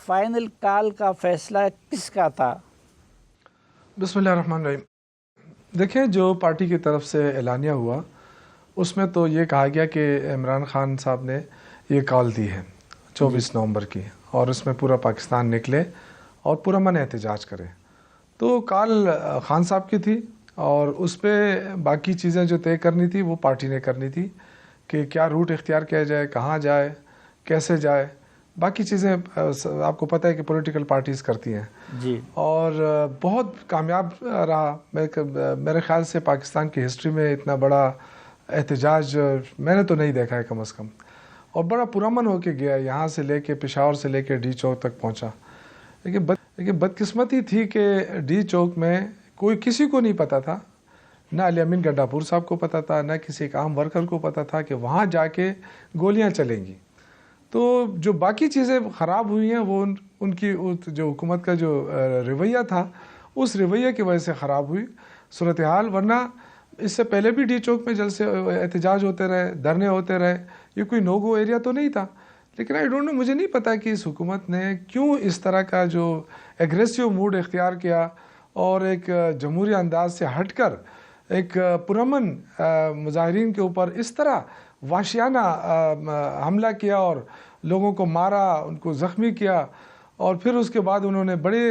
Final call کا فیصلہ کس کا تھا؟ بسم اللہ الرحمن الرحیم۔ دیکھیں، جو پارٹی کی طرف سے اعلانیہ ہوا اس میں تو یہ کہا گیا کہ عمران خان صاحب نے یہ کال دی ہے 24 نومبر کی، اور اس میں پورا پاکستان نکلے اور پرامن احتجاج کرے۔ تو کال خان صاحب کی تھی، اور اس پہ باقی چیزیں جو طے کرنی تھی وہ پارٹی نے کرنی تھی کہ کیا روٹ اختیار کیا جائے، کہاں جائے، کیسے جائے، باقی چیزیں آپ کو پتہ ہے کہ پولیٹیکل پارٹیز کرتی ہیں جی، اور بہت کامیاب رہا۔ میرے خیال سے پاکستان کی ہسٹری میں اتنا بڑا احتجاج میں نے تو نہیں دیکھا ہے کم از کم، اور بڑا پرامن ہو کے گیا، یہاں سے لے کے پشاور سے لے کے ڈی چوک تک پہنچا۔ لیکن بدقسمتی تھی کہ ڈی چوک میں کوئی کسی کو نہیں پتا تھا، نہ علی امین گڈھاپور صاحب کو پتا تھا، نہ کسی ایک عام ورکر کو پتا تھا کہ وہاں جا کے گولیاں چلیں گی۔ تو جو باقی چیزیں خراب ہوئی ہیں وہ ان کی جو حکومت کا جو رویہ تھا اس رویہ کی وجہ سے خراب ہوئی صورتحال، ورنہ اس سے پہلے بھی ڈی چوک میں جلسے احتجاج ہوتے رہے، دھرنے ہوتے رہے، یہ کوئی نو گو ایریا تو نہیں تھا۔ لیکن آئی ڈونٹ نو، مجھے نہیں پتا کہ اس حکومت نے کیوں اس طرح کا جو ایگریسو موڈ اختیار کیا اور ایک جمہوری انداز سے ہٹ کر ایک پرامن مظاہرین کے اوپر اس طرح وحشیانہ حملہ کیا اور لوگوں کو مارا، ان کو زخمی کیا، اور پھر اس کے بعد انہوں نے بڑے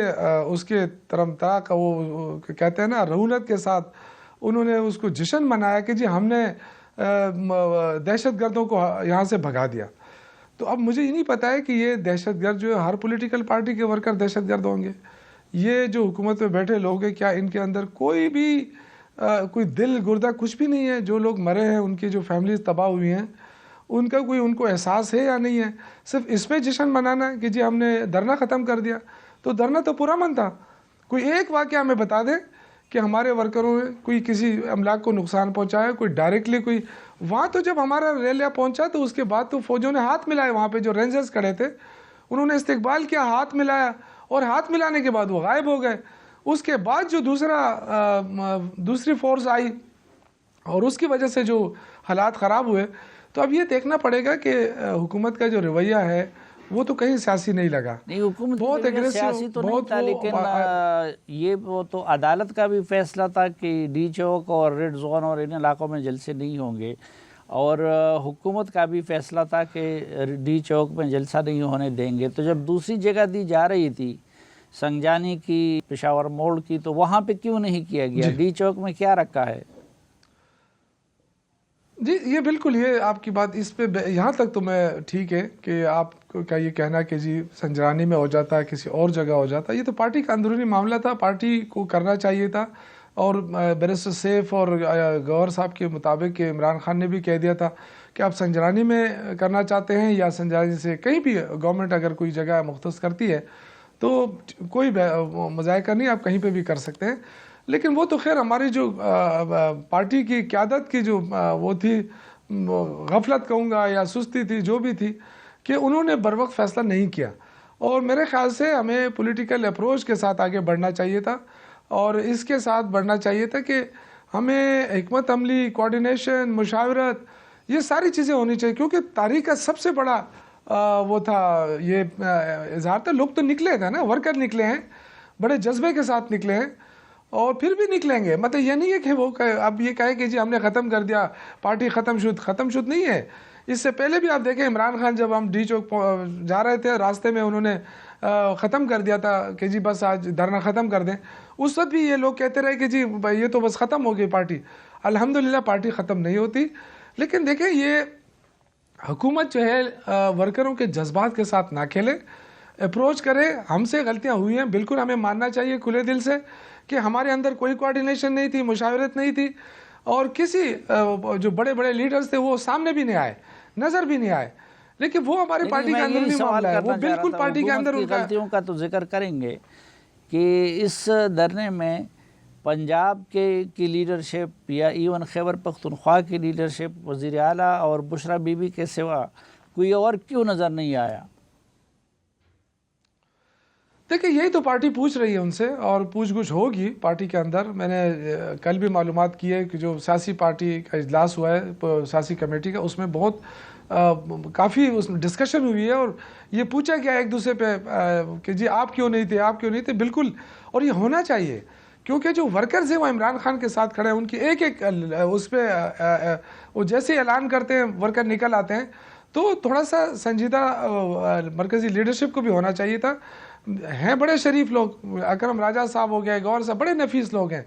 اس کے ترم تراک وہ کہتے ہیں نا رونت کے ساتھ انہوں نے اس کو جشن منایا کہ جی ہم نے دہشت گردوں کو یہاں سے بھگا دیا۔ تو اب مجھے یہ نہیں پتا ہے کہ یہ دہشت گرد جو ہے ہر پولیٹیکل پارٹی کے ورکر دہشت گرد ہوں گے، یہ جو حکومت میں بیٹھے لوگ ہیں کیا ان کے اندر کوئی بھی کوئی دل گردہ کچھ بھی نہیں ہے؟ جو لوگ مرے ہیں، ان کی جو فیملیز تباہ ہوئی ہیں، ان کا کوئی ان کو احساس ہے یا نہیں ہے؟ صرف اس میں جشن منانا ہے کہ جی ہم نے دھرنا ختم کر دیا۔ تو دھرنا تو پرامن تھا۔ کوئی ایک واقعہ ہمیں بتا دیں کہ ہمارے ورکروں نے کوئی کسی املاک کو نقصان پہنچایا، کوئی ڈائریکٹلی کوئی وہاں تو جب ہمارا ریلیہ پہنچا تو اس کے بعد تو فوجوں نے ہاتھ ملائے، وہاں پہ جو رینجرز کھڑے تھے انہوں نے استقبال کیا، ہاتھ ملایا، اور ہاتھ ملانے کے بعد وہ غائب ہو گئے۔ اس کے بعد جو دوسری فورس آئی اور اس کی وجہ سے جو حالات خراب ہوئے، تو اب یہ دیکھنا پڑے گا کہ حکومت کا جو رویہ ہے وہ تو کہیں سیاسی نہیں لگا۔ نہیں، حکومت بہت سیاسی تو نہیں تھا، لیکن یہ وہ تو عدالت کا بھی فیصلہ تھا کہ ڈی چوک اور ریڈ زون اور ان علاقوں میں جلسے نہیں ہوں گے، اور حکومت کا بھی فیصلہ تھا کہ ڈی چوک میں جلسہ نہیں ہونے دیں گے۔ تو جب دوسری جگہ دی جا رہی تھی سنجانی کی، پشاور موڑ کی، تو وہاں پہ کیوں نہیں کیا گیا؟ ڈی چوک میں کیا رکھا ہے؟ جی یہ بالکل، یہ آپ کی بات اس پہ یہاں تک تو میں ٹھیک ہے کہ آپ کا یہ کہنا کہ جی سنجرانی میں ہو جاتا ہے، کسی اور جگہ ہو جاتا ہے، یہ تو پارٹی کا اندرونی معاملہ تھا، پارٹی کو کرنا چاہیے تھا۔ اور بیرسٹر سیف اور گور صاحب کے مطابق کہ عمران خان نے بھی کہہ دیا تھا کہ آپ سنجرانی میں کرنا چاہتے ہیں یا سنجرانی سے کہیں بھی گورنمنٹ اگر کوئی جگہ مختص کرتی ہے تو کوئی مذائقہ نہیں، آپ کہیں پہ بھی کر سکتے ہیں۔ لیکن وہ تو خیر ہماری جو پارٹی کی قیادت کی جو وہ تھی، غفلت کہوں گا یا سستی تھی، جو بھی تھی، کہ انہوں نے بروقت فیصلہ نہیں کیا، اور میرے خیال سے ہمیں پولیٹیکل اپروچ کے ساتھ آگے بڑھنا چاہیے تھا، اور اس کے ساتھ بڑھنا چاہیے تھا کہ ہمیں حکمت عملی، کوارڈینیشن، مشاورت، یہ ساری چیزیں ہونی چاہیے، کیونکہ تاریخ کا سب سے بڑا وہ تھا یہ اظہار تھا۔ لوگ تو نکلے تھے نا، ورکر نکلے ہیں، بڑے جذبے کے ساتھ نکلے ہیں، اور پھر بھی نکلیں گے۔ مطلب یہ نہیں ہے کہ وہ اب یہ کہے کہ جی ہم نے ختم کر دیا، پارٹی ختم شد نہیں ہے۔ اس سے پہلے بھی آپ دیکھیں عمران خان جب ہم ڈی چوک جا رہے تھے، راستے میں انہوں نے ختم کر دیا تھا کہ جی بس آج دھرنا ختم کر دیں، اس وقت بھی یہ لوگ کہتے رہے کہ جی یہ تو بس ختم ہو گئی پارٹی۔ الحمدللہ پارٹی ختم نہیں ہوتی، لیکن دیکھیں یہ حکومت جو ہے ورکروں کے جذبات کے ساتھ نہ کھیلے، اپروچ کرے۔ ہم سے غلطیاں ہوئی ہیں، بالکل ہمیں ماننا چاہیے کھلے دل سے کہ ہمارے اندر کوئی کوارڈینیشن نہیں تھی، مشاورت نہیں تھی، اور کسی جو بڑے بڑے لیڈرز تھے وہ سامنے بھی نہیں آئے، نظر بھی نہیں آئے، لیکن وہ ہمارے پارٹی کا اندرونی معاملہ ہے، وہ بالکل پارٹی کے اندر ان کا غلطیوں کا تو ذکر کریں گے کہ اس دھرنے میں پنجاب کی لیڈرشپ یا ایون خیبر پختونخوا کی لیڈرشپ، وزیر اعلیٰ اور بشرا بی بی کے سوا کوئی اور کیوں نظر نہیں آیا؟ دیکھیں یہی تو پارٹی پوچھ رہی ہے ان سے، اور پوچھ گچھ ہوگی پارٹی کے اندر۔ میں نے کل بھی معلومات کی ہے کہ جو سیاسی پارٹی کا اجلاس ہوا ہے سیاسی کمیٹی کا، اس میں بہت کافی اس میں ڈسکشن ہوئی ہے اور یہ پوچھا گیا ایک دوسرے پہ کہ جی آپ کیوں نہیں تھے. بالکل, اور یہ ہونا چاہیے کیونکہ جو ورکرز ہیں وہ عمران خان کے ساتھ کھڑے ہیں, ان کی ایک اس پہ وہ جیسے اعلان کرتے ہیں ورکر نکل آتے ہیں. تو تھوڑا سا سنجیدہ مرکزی لیڈرشپ کو بھی ہونا چاہیے تھا. ہیں بڑے شریف لوگ, اکرم راجہ صاحب ہو گئے, گور صاحب, بڑے نفیس لوگ ہیں,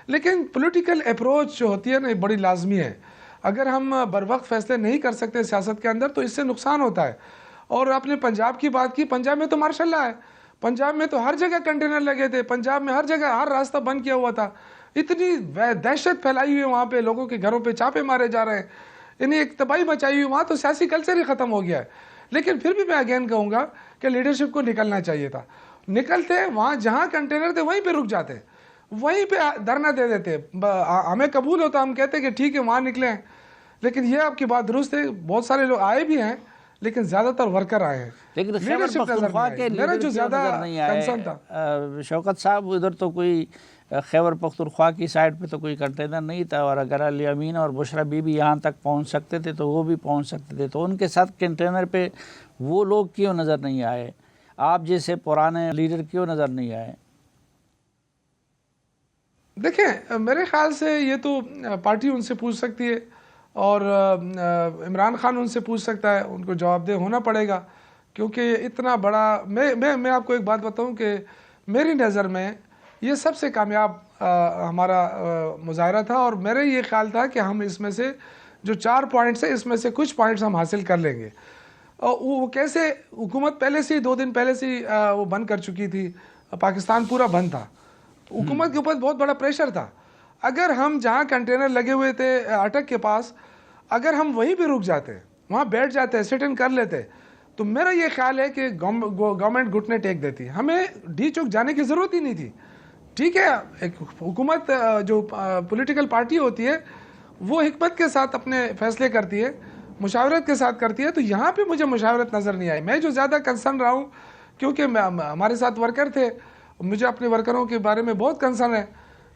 لیکن پولیٹیکل اپروچ جو ہوتی ہے نا یہ بڑی لازمی ہے. اگر ہم بر وقت فیصلے نہیں کر سکتے سیاست کے اندر تو اس سے نقصان ہوتا ہے. اور آپ نے پنجاب کی بات کی, پنجاب میں تو ماشاء اللہ ہے, پنجاب میں تو ہر جگہ کنٹینر لگے تھے, پنجاب میں ہر جگہ ہر راستہ بند کیا ہوا تھا, اتنی دہشت پھیلائی ہوئی ہے وہاں پہ, لوگوں کے گھروں پہ چھاپے مارے جا رہے ہیں, یعنی ایک تباہی مچائی ہوئی. وہاں تو سیاسی کلچر ہی ختم ہو گیا ہے. لیکن پھر بھی میں اگین کہوں گا کہ لیڈرشپ کو نکلنا چاہیے تھا. نکلتے وہاں جہاں کنٹینر تھے وہیں پہ رک جاتے, وہیں پہ دھرنا دے دیتے. ہمیں قبول ہوتا, ہم کہتے کہ ٹھیک ہے وہاں نکلیں. لیکن یہ آپ کی بات درست ہے, بہت سارے لوگ آئے بھی ہیں لیکن زیادہ تر ورکر آئے ہیں. لیکن خیبر پختونخوا کے لیڈر جو زیادہ کنسرن تھا شوکت صاحب, ادھر تو کوئی خیبر پختونخوا کی سائڈ پہ تو کوئی کنٹینر نہیں تھا, اور اگر علی امین اور بشرا بی بی یہاں تک پہنچ سکتے تھے تو وہ بھی پہنچ سکتے تھے. تو ان کے ساتھ کنٹینر پہ وہ لوگ کیوں نظر نہیں آئے, آپ جیسے پرانے لیڈر کیوں نظر نہیں آئے؟ دیکھیں میرے خیال سے یہ تو پارٹی ان سے پوچھ سکتی ہے, اور عمران خان ان سے پوچھ سکتا ہے, ان کو جواب دہ ہونا پڑے گا. کیونکہ اتنا بڑا میں آپ کو ایک بات بتاؤں کہ میری نظر میں یہ سب سے کامیاب ہمارا مظاہرہ تھا, اور میرے یہ خیال تھا کہ ہم اس میں سے جو 4 پوائنٹس ہیں اس میں سے کچھ پوائنٹس ہم حاصل کر لیں گے. اور وہ کیسے, حکومت پہلے سے 2 دن پہلے سے وہ بند کر چکی تھی, پاکستان پورا بند تھا, حکومت کے اوپر بہت بڑا پریشر تھا. اگر ہم جہاں کنٹینر لگے ہوئے تھے اٹک کے پاس, اگر ہم وہیں پہ رک جاتے, وہاں بیٹھ جاتے, سٹ ان کر لیتے, تو میرا یہ خیال ہے کہ گورنمنٹ گھٹنے ٹیک دیتی. ہمیں ڈی چوک جانے کی ضرورت ہی نہیں تھی. ٹھیک ہے, ایک حکومت جو پولیٹیکل پارٹی ہوتی ہے وہ حکمت کے ساتھ اپنے فیصلے کرتی ہے, مشاورت کے ساتھ کرتی ہے. تو یہاں پہ مجھے مشاورت نظر نہیں آئی. میں جو زیادہ کنسرن رہا ہوں کیونکہ ہمارے ساتھ ورکر تھے, مجھے اپنے ورکروں کے بارے میں بہت کنسرن ہے.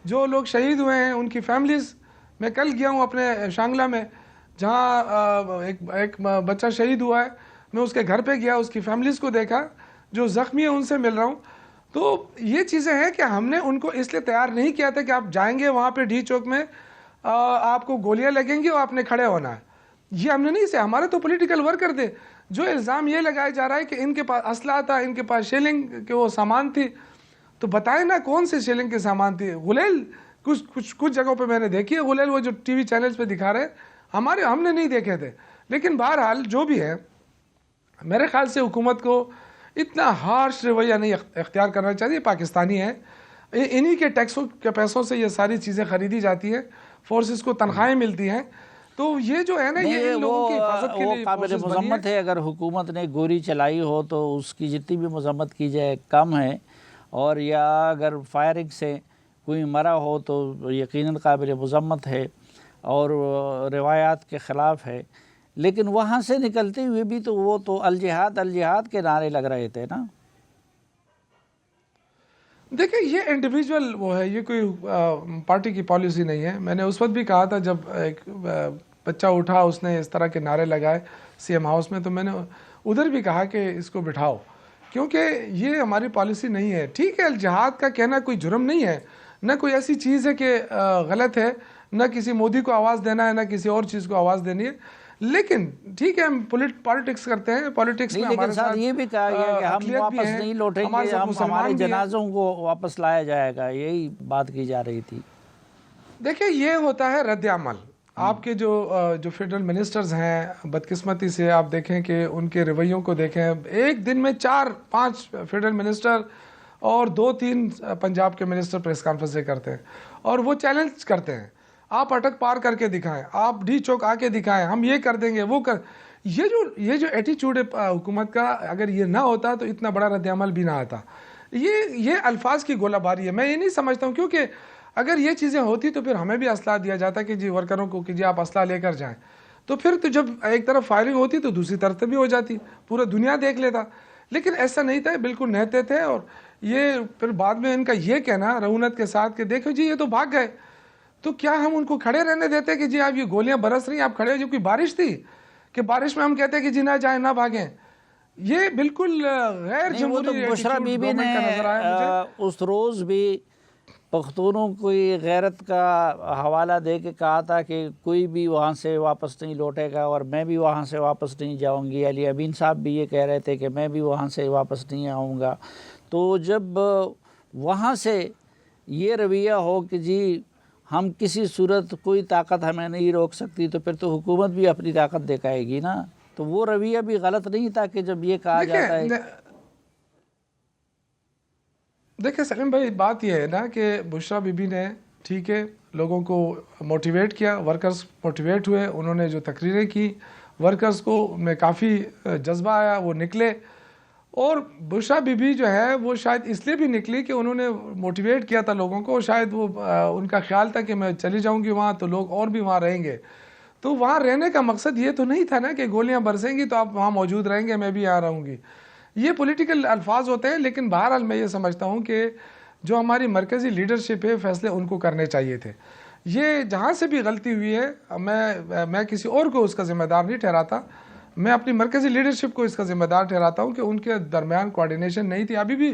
جو لوگ شہید ہوئے ہیں ان کی فیملیز, میں کل گیا ہوں اپنے شانگلہ میں جہاں ایک بچہ شہید ہوا ہے, میں اس کے گھر پہ گیا, اس کی فیملیز کو دیکھا, جو زخمی ہیں ان سے مل رہا ہوں. تو یہ چیزیں ہیں کہ ہم نے ان کو اس لیے تیار نہیں کیا تھا کہ آپ جائیں گے وہاں پہ ڈی چوک میں آپ کو گولیاں لگیں گی اور آپ نے کھڑے ہونا ہے. یہ ہم نے نہیں سے, ہمارے تو پولیٹیکل ورکر تھے. جو الزام یہ لگایا جا رہا ہے کہ ان کے پاس اسلحہ تھا, ان کے پاس شیلنگ کے وہ سامان تھی, تو بتائیں نا کون سے شیلنگ کے سامان تھی. غلیل کچھ جگہوں پہ میں نے دیکھی ہے, غلیل وہ جو ٹی وی چینلز پہ دکھا رہے, ہم نے نہیں دیکھے تھے. لیکن بہرحال جو بھی ہے, میرے خیال سے حکومت کو اتنا ہارش رویہ نہیں اختیار کرنا چاہیے. پاکستانی ہیں, انہی کے ٹیکسوں کے پیسوں سے یہ ساری چیزیں خریدی جاتی ہیں, فورسز کو تنخواہیں ملتی ہیں. تو یہ جو ہے نا یہ ان لوگوں کی حفاظت کے لیے قابل مذمت ہے. اگر حکومت نے گولی چلائی ہو تو اس کی جتنی بھی مذمت کی جائے کم ہے, اور یا اگر فائرنگ سے کوئی مرا ہو تو یقیناً قابل مذمت ہے اور روایات کے خلاف ہے. لیکن وہاں سے نکلتے ہوئے بھی تو وہ تو الجہاد کے نعرے لگ رہے تھے نا. دیکھیں یہ انڈیویجول وہ ہے, یہ کوئی پارٹی کی پالیسی نہیں ہے. میں نے اس وقت بھی کہا تھا جب ایک بچہ اٹھا, اس نے اس طرح کے نعرے لگائے سی ایم ہاؤس میں, تو میں نے ادھر بھی کہا کہ اس کو بٹھاؤ, کیونکہ یہ ہماری پالیسی نہیں ہے. ٹھیک ہے الجہاد کا کہنا کوئی جرم نہیں ہے, نہ کوئی ایسی چیز ہے کہ غلط ہے, نہ کسی مودی کو آواز دینا ہے, نہ کسی اور چیز کو آواز دینی ہے. لیکن ٹھیک ہے ہم پالیٹکس کرتے ہیں, پالیٹکس میں ہمارے ساتھ یہ بھی کہا گیا کہ ہم واپس نہیں لوٹیں گے, ہمارے جنازوں کو واپس لایا جائے گا, یہی بات کی جا رہی تھی. دیکھیں یہ ہوتا ہے رد عمل. آپ کے جو فیڈرل منسٹرز ہیں, بدقسمتی سے آپ دیکھیں کہ ان کے رویوں کو دیکھیں, ایک دن میں 4-5 فیڈرل منسٹر اور 2-3 پنجاب کے منسٹر پریس کانفرنسیں کرتے ہیں, اور وہ چیلنج کرتے ہیں آپ اٹک پار کر کے دکھائیں, آپ ڈی چوک آ کے دکھائیں, ہم یہ کر دیں گے وہ کر. یہ جو ایٹیچیوڈ ہے حکومت کا, اگر یہ نہ ہوتا تو اتنا بڑا رد عمل بھی نہ آتا. یہ الفاظ کی گولہ باری ہے. میں یہ نہیں سمجھتا ہوں, کیونکہ اگر یہ چیزیں ہوتی تو پھر ہمیں بھی اسلحہ دیا جاتا کہ جی ورکروں کو کہ جی آپ اسلحہ لے کر جائیں. تو پھر تو جب ایک طرف فائرنگ ہوتی تو دوسری طرف بھی ہو جاتی, پورا دنیا دیکھ لیتا. لیکن ایسا نہیں تھا, بالکل نہتے تھے. اور یہ پھر بعد میں ان کا یہ کہنا رعونت کے ساتھ کہ دیکھو جی یہ تو بھاگ گئے, تو کیا ہم ان کو کھڑے رہنے دیتے کہ جی آپ یہ گولیاں برس رہی ہیں, آپ کھڑے ہو, جو کوئی بارش تھی کہ بارش میں ہم کہتے ہیں کہ جی نہ جائیں نہ بھاگیں. یہ بالکل غیر نہیں، وہ تو جمہوری بشرا بی بی نے گورنمنٹ کا نظر آیا مجھے. اس روز بھی پختونوں کو غیرت کا حوالہ دے کے کہا تھا کہ کوئی بھی وہاں سے واپس نہیں لوٹے گا اور میں بھی وہاں سے واپس نہیں جاؤں گی. علی امین صاحب بھی یہ کہہ رہے تھے کہ میں بھی وہاں سے واپس نہیں آؤں گا. تو جب وہاں سے یہ رویہ ہو کہ جی ہم کسی صورت کوئی طاقت ہمیں نہیں روک سکتی، تو پھر تو حکومت بھی اپنی طاقت دکھائے گی نا. تو وہ رویہ بھی غلط نہیں تھا کہ جب یہ کہا جاتا ہے. دیکھیں سلیم بھائی، بات یہ ہے نا کہ بشرا بی بی نے ٹھیک ہے لوگوں کو موٹیویٹ کیا، ورکرز موٹیویٹ ہوئے، انہوں نے جو تقریریں کی ورکرز کو میں کافی جذبہ آیا، وہ نکلے. اور بشرا بی بی جو ہے وہ شاید اس لیے بھی نکلی کہ انہوں نے موٹیویٹ کیا تھا لوگوں کو، شاید وہ ان کا خیال تھا کہ میں چلی جاؤں گی وہاں تو لوگ اور بھی وہاں رہیں گے. تو وہاں رہنے کا مقصد یہ تو نہیں تھا نا کہ گولیاں برسیں گی تو آپ وہاں موجود رہیں گے، میں بھی یہاں رہوں گی. یہ پولیٹیکل الفاظ ہوتے ہیں، لیکن بہرحال میں یہ سمجھتا ہوں کہ جو ہماری مرکزی لیڈرشپ ہے فیصلے ان کو کرنے چاہیے تھے. یہ جہاں سے بھی غلطی ہوئی ہے میں کسی اور کو اس کا ذمہ دار نہیں ٹھہراتا، میں اپنی مرکزی لیڈرشپ کو اس کا ذمہ دار ٹھہراتا ہوں کہ ان کے درمیان کوارڈینیشن نہیں تھی. ابھی بھی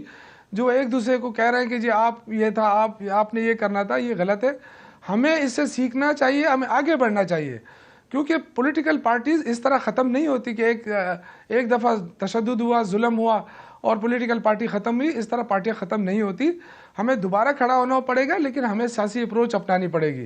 جو ایک دوسرے کو کہہ رہے ہیں کہ جی آپ یہ تھا، آپ نے یہ کرنا تھا، یہ غلط ہے. ہمیں اس سے سیکھنا چاہیے، ہمیں آگے بڑھنا چاہیے، کیونکہ پولیٹیکل پارٹیز اس طرح ختم نہیں ہوتی کہ ایک دفعہ تشدد ہوا، ظلم ہوا اور پولیٹیکل پارٹی ختم ہوئی. اس طرح پارٹیاں ختم نہیں ہوتی. ہمیں دوبارہ کھڑا ہونا پڑے گا، لیکن ہمیں سیاسی اپروچ اپنانی پڑے گی.